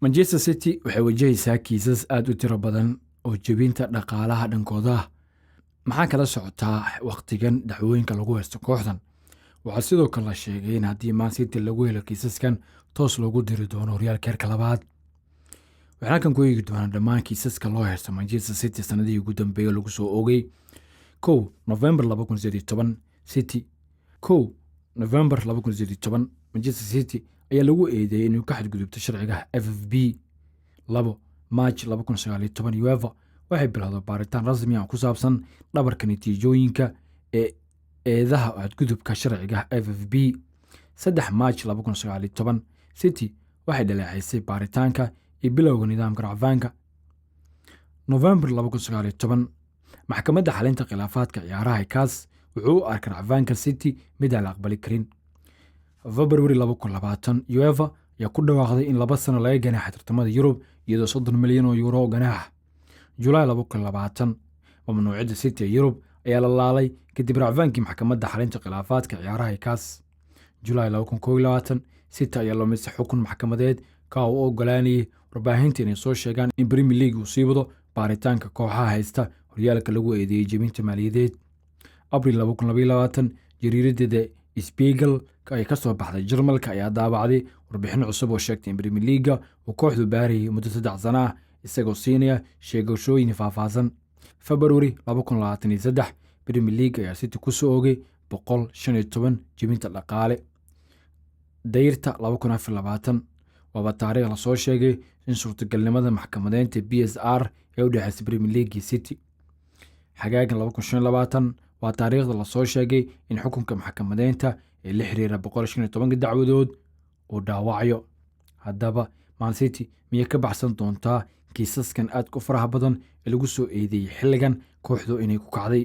Manchester City waxay wajahaysaa kiisas aad u tiro badan oo jebinta dhaqaalaha dhankooda ah. Maxaa kala socotaa waqtigan dacwooyinka lagu haysto kooxdan? Waxaa sidoo kale la sheegay in haddii Man City lagu helo kiisaskan toos loogu diri doono horyaalka heerka labaad. Waxaan halkan ku eegi doonaa dhammaan kiisaska loo haysto Manchester City sanadihii ugu dambeeyay lagu soo oogay. 1 November 2018 City 1 November 2018 Manchester City ayaa lagu eedeeyay inuu ka xadgudubto sharciga FFP. 2 March 2019 UEFA waxay bilowday baaritaan rasmi ah ku saabsan dhabarka natiijooyinka ee eedaha xadgudubka sharciga FFP. 3 March 2019 City waxay dhaleeceysay baaritaanka iyo bilowga nidaamka racfaanka. November 2019 maxkamadda xalinta khilaafaadka ciyaaraha CAS wuxuu u arkay racfaanka City mid aan la aqbali karin. February 2020 UEFA ayaa ku dhawaaqday in 2 sano laga ganaaxay tartamada Yurub iyadoo 30 milyan oo euro ganaax. July 2020 mamnuucida City ee Yurub ayaa la laalay kadib racfaankii maxkamadda xalinta khilaafaadka ciyaaraha CAS. July 2021 City ayaa lumisay xukun maxkamadeed ka oo ogolaanayay warbaahinta inay soo sheegaan in Premier League uu sii wado baaritaanka kooxaha haysta horyaalka lagu eedeeyay jebinta maaliyadeed. April 2022 jariiradda The Spiegel ay ka soo baxday Jarmalka ayaa daabacday warbixin cusub oo sheegtay in Premier League uu kooxdu baarayay muddo 3 sano ah isagoo siinaya sheegashooyin faahfaahsan. February 2023 Premier League ayaa City ku soo oogay 115 jebinta dhaqaale. Dayrta 2024 waa taariikh la soo sheegay in suurtagalnimada maxkamadeynta PSR ee u dhaxaysay Premier League iyo City. Xagaagan 2025 waa taariikhda la soo sheegay in xukunka maxkamadeynta ee la xiriira 115 dacwadood uu dhaawacayo. Haddaba Man City miyay ka baxsan doontaa kiisaskan aad ku faraha badan ee lagu soo eedeeyay xilligan kooxdu inay ku kacday?